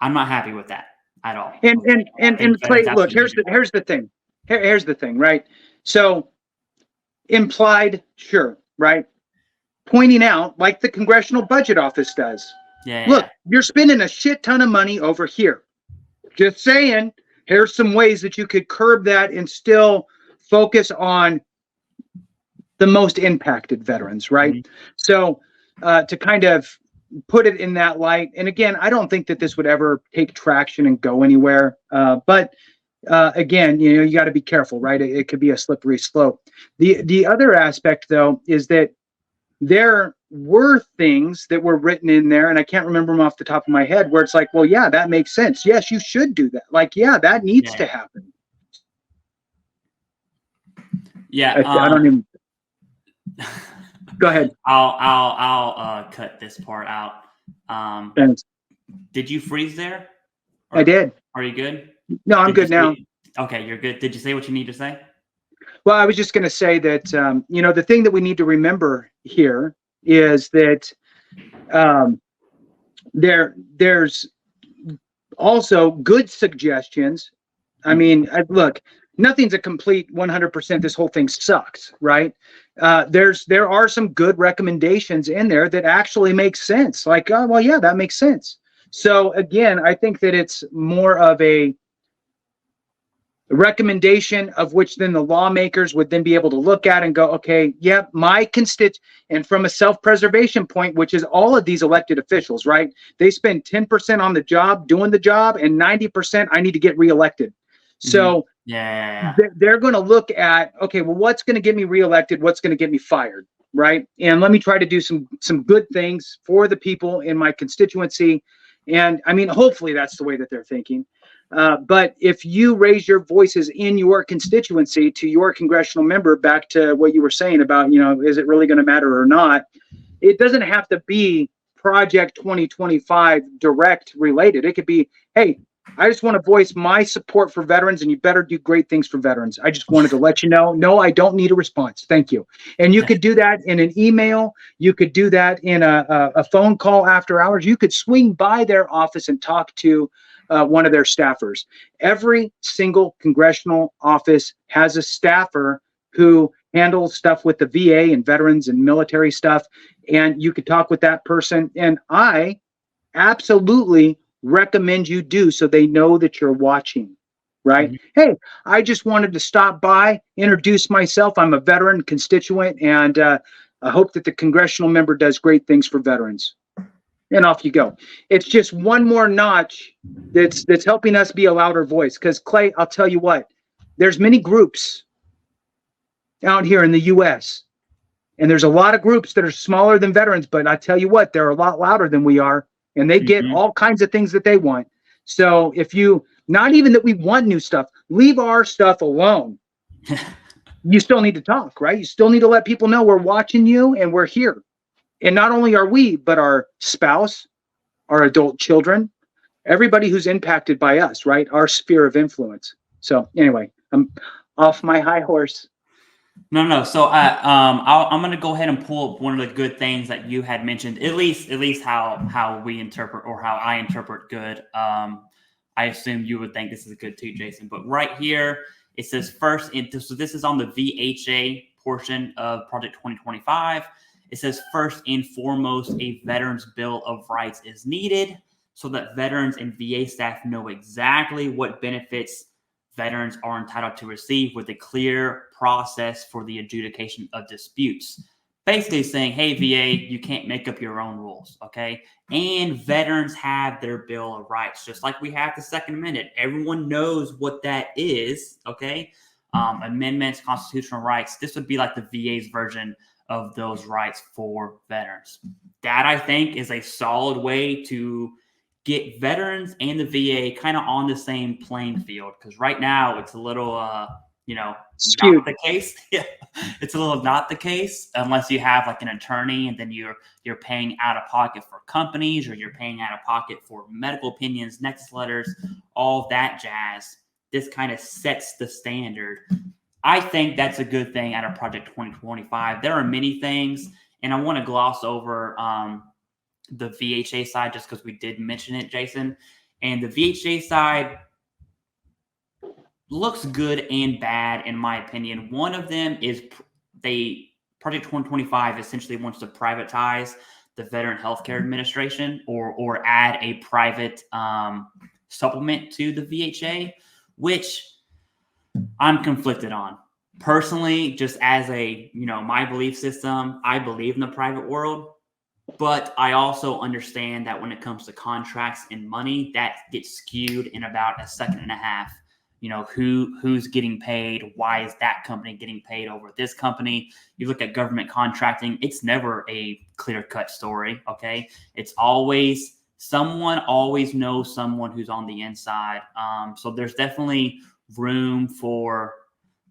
I'm not happy with that at all. And Clay, look, here's the thing. Here's the thing, right? So implied, sure, right? Pointing out, like the Congressional Budget Office does. Yeah. Look, you're spending a shit ton of money over here. Just saying, here's some ways that you could curb that and still focus on the most impacted veterans, right? Mm-hmm. So to kind of put it in that light, and again, I don't think that this would ever take traction and go anywhere. But again, you got to be careful, right? It could be a slippery slope. The other aspect, though, is that there were things that were written in there, and I can't remember them off the top of my head, where it's like, well, yeah, that makes sense. Yes, you should do that. Like, yeah, that needs to happen. Yeah, I don't even. Go ahead. I'll cut this part out. Thanks. Did you freeze there? I did. Are you good? No, I'm good now. Okay, you're good. Did you say what you need to say? Well, I was just going to say that, the thing that we need to remember here is that there's also good suggestions. I mean, look, nothing's a complete 100%. This whole thing sucks, right? There are some good recommendations in there that actually make sense. Like, oh, well, yeah, that makes sense. So again, I think that it's more of a recommendation of which then the lawmakers would then be able to look at and go, okay, yeah, my and from a self-preservation point, which is all of these elected officials, right? They spend 10% on the job, doing the job, and 90% I need to get reelected. So they're going to look at, okay, well, what's going to get me reelected? What's going to get me fired, right? And let me try to do some good things for the people in my constituency. And I mean, hopefully that's the way that they're thinking. But if you raise your voices in your constituency to your congressional member, back to what you were saying about, is it really going to matter or not? It doesn't have to be Project 2025 direct related. It could be, hey, I just want to voice my support for veterans, and you better do great things for veterans. I just wanted to let you know, no, I don't need a response. Thank you. And you could do that in an email. You could do that in a phone call after hours. You could swing by their office and talk to one of their staffers. Every single congressional office has a staffer who handles stuff with the VA and veterans and military stuff. And you could talk with that person. And I absolutely recommend you do, so they know that you're watching, right? Mm-hmm. Hey, I just wanted to stop by, introduce myself. I'm a veteran constituent, and I hope that the congressional member does great things for veterans. And off you go. It's just one more notch that's helping us be a louder voice. Because Clay, I'll tell you what, there's many groups out here in the U.S. and there's a lot of groups that are smaller than veterans, but I tell you what, they're a lot louder than we are, and they get all kinds of things that they want. So if you, not even that we want new stuff, leave our stuff alone. You still need to talk, right? You still need to let people know we're watching you and we're here. And not only are we, but our spouse, our adult children, everybody who's impacted by us, right? Our sphere of influence. So anyway, I'm off my high horse. No. So I'm going to go ahead and pull up one of the good things that you had mentioned, at least how we interpret, or how I interpret good. I assume you would think this is good too, Jason. But right here, it says so this is on the VHA portion of Project 2025. It says, first and foremost, a Veterans Bill of Rights is needed so that veterans and VA staff know exactly what benefits veterans are entitled to receive, with a clear process for the adjudication of disputes. Basically saying, hey, VA, you can't make up your own rules, okay? And veterans have their Bill of Rights, just like we have the Second Amendment. Everyone knows what that is, okay? Amendments, constitutional rights. This would be like the VA's version of those rights for veterans. That, I think, is a solid way to get veterans and the VA kind of on the same playing field, because right now it's a little, skewed. Not the case. It's a little not the case unless you have like an attorney, and then you're paying out of pocket for companies, or you're paying out of pocket for medical opinions, Nexus letters, all that jazz. This kind of sets the standard. I think that's a good thing out of Project 2025. There are many things, and I want to gloss over the VHA side just because we did mention it, Jason. And the VHA side looks good and bad, in my opinion. One of them is Project 2025 essentially wants to privatize the Veteran Healthcare Administration or add a private supplement to the VHA, which I'm conflicted on. Personally, just as my belief system, I believe in the private world, but I also understand that when it comes to contracts and money, that gets skewed in about a second and a half. Who's getting paid? Why is that company getting paid over this company? You look at government contracting, it's never a clear-cut story, okay? It's always someone always knows someone who's on the inside. So there's definitely room for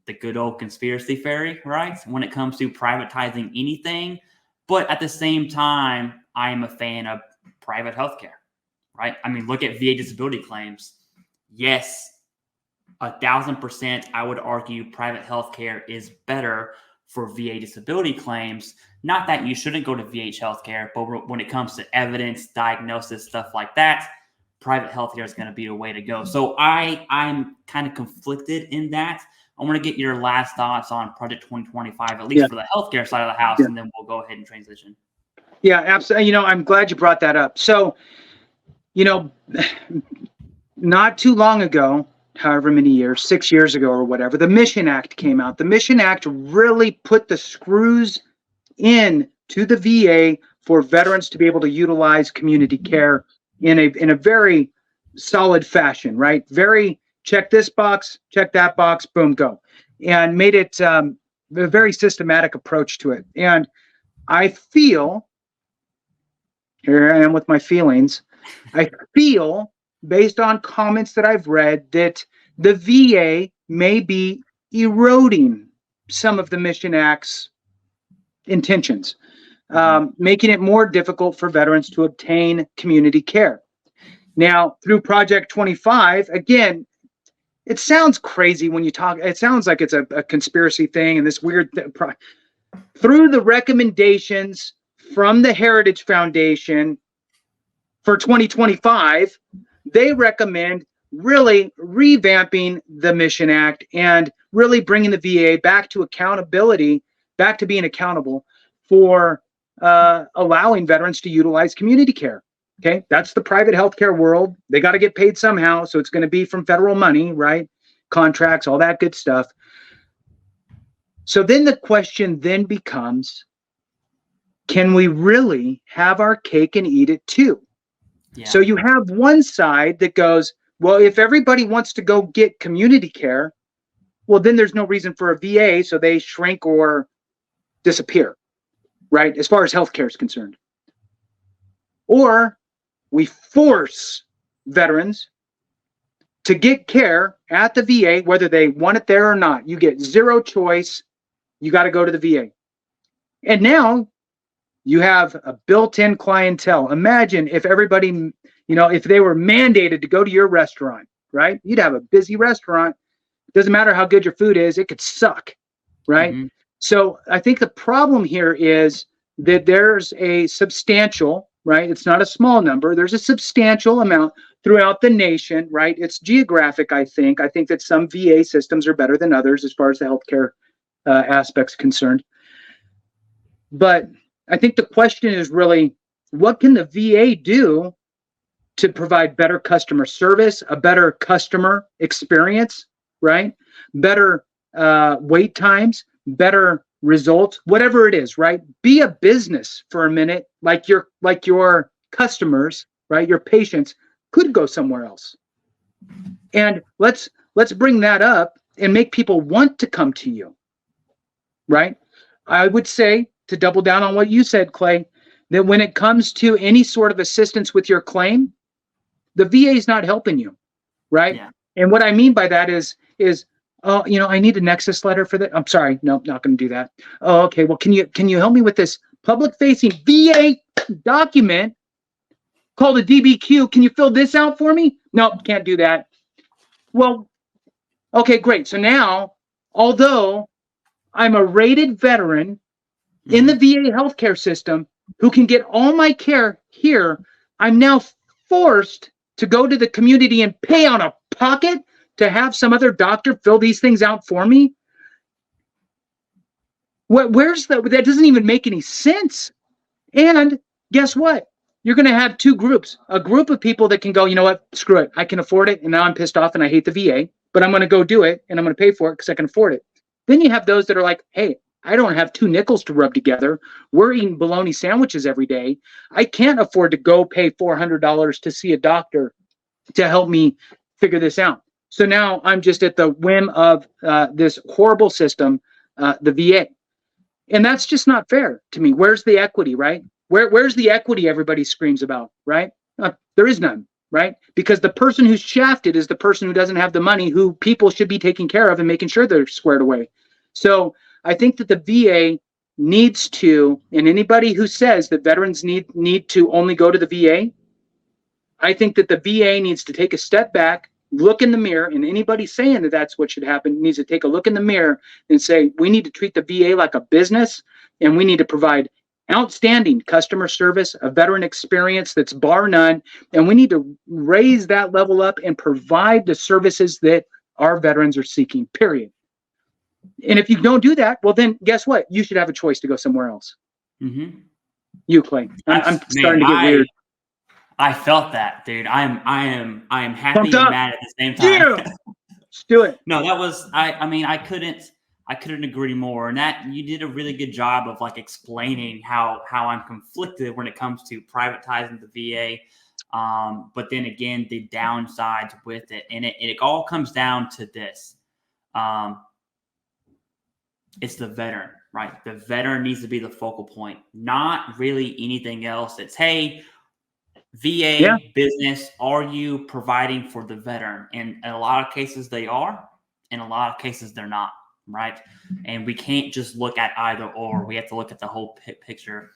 the good old conspiracy theory, right? When it comes to privatizing anything. But at the same time, I am a fan of private healthcare, right? I mean, look at VA disability claims. Yes, 1,000%, I would argue private healthcare is better for VA disability claims. Not that you shouldn't go to VH healthcare, but when it comes to evidence, diagnosis, stuff like that, private healthcare is going to be the way to go. So I'm kind of conflicted in that. I want to get your last thoughts on Project 2025, at least for the healthcare side of the house, and then we'll go ahead and transition. Yeah, absolutely. I'm glad you brought that up. So, not too long ago, however many years, 6 years ago or whatever, the Mission Act came out. The Mission Act really put the screws in to the VA for veterans to be able to utilize community care in a very solid fashion, right? Very check this box, check that box, boom, go. And made it a very systematic approach to it. And I feel, here I am with my feelings, I feel, based on comments that I've read, that the VA may be eroding some of the Mission Act's intentions, making it more difficult for veterans to obtain community care. Now, through Project 25, again, it sounds crazy when you talk. It sounds like it's a conspiracy thing and this weird through the recommendations from the Heritage Foundation for 2025, they recommend really revamping the Mission Act and really bringing the VA back to accountability, back to being accountable for allowing veterans to utilize community care. Okay, that's the private healthcare world. They got to get paid somehow, so it's going to be from federal money, right? Contracts, all that good stuff. So then the question then becomes, can we really have our cake and eat it too? Yeah. So you have one side that goes, well, if everybody wants to go get community care, well, then there's no reason for a VA, so they shrink or disappear, right? As far as healthcare is concerned. Or we force veterans to get care at the VA, whether they want it there or not. You get zero choice. You got to go to the VA. And now you have a built-in clientele. Imagine if everybody, if they were mandated to go to your restaurant, right? You'd have a busy restaurant. It doesn't matter how good your food is. It could suck, right? Mm-hmm. So I think the problem here is that there's a substantial, right? It's not a small number. There's a substantial amount throughout the nation, right? It's geographic, I think. I think that some VA systems are better than others as far as the healthcare aspects concerned. But I think the question is really, what can the VA do to provide better customer service, a better customer experience, right? Better wait times, better results, whatever it is, right? Be a business for a minute, like your customers, right? Your patients could go somewhere else. And let's bring that up and make people want to come to you, right? I would say, to double down on what you said, Clay, that when it comes to any sort of assistance with your claim, the VA is not helping you, right? Yeah. And what I mean by that is oh, I need a Nexus letter for that. I'm sorry, nope, not going to do that. Oh, okay. Well, can you help me with this public-facing VA document called a DBQ? Can you fill this out for me? Nope, can't do that. Well, okay, great. So now, although I'm a rated veteran in the VA healthcare system who can get all my care here, I'm now forced to go to the community and pay out of pocket to have some other doctor fill these things out for me? Where's that doesn't even make any sense. And guess what? You're going to have two groups, a group of people that can go, you know what, screw it. I can afford it. And now I'm pissed off and I hate the VA, but I'm going to go do it and I'm going to pay for it because I can afford it. Then you have those that are like, hey, I don't have 2 nickels to rub together. We're eating bologna sandwiches every day. I can't afford to go pay $400 to see a doctor to help me figure this out. So now I'm just at the whim of this horrible system, the VA. And that's just not fair to me. Where's the equity, right? Where's the equity everybody screams about, right? There is none, right? Because the person who's shafted is the person who doesn't have the money, who people should be taking care of and making sure they're squared away. So I think that the VA needs to, and anybody who says that veterans need to only go to the VA, I think that the VA needs to take a step back, look in the mirror, and anybody saying that that's what should happen needs to take a look in the mirror and say, we need to treat the VA like a business, and we need to provide outstanding customer service, a veteran experience that's bar none, and we need to raise that level up and provide the services that our veterans are seeking, period. And if you don't do that, well, then guess what? You should have a choice to go somewhere else. Mm-hmm. You, Clay. I'm starting to get weird. I felt that, dude. I am happy and mad at the same time. Yeah. Let's do it. No, that was I couldn't agree more. And that you did a really good job of like explaining how I'm conflicted when it comes to privatizing the VA. But then again, the downsides with it. And it all comes down to this. It's the veteran, right? The veteran needs to be the focal point, not really anything else. It's, hey, VA business, are you providing for the veteran? And in a lot of cases they are, in a lot of cases they're not, right? And we can't just look at either or. We have to look at the whole picture.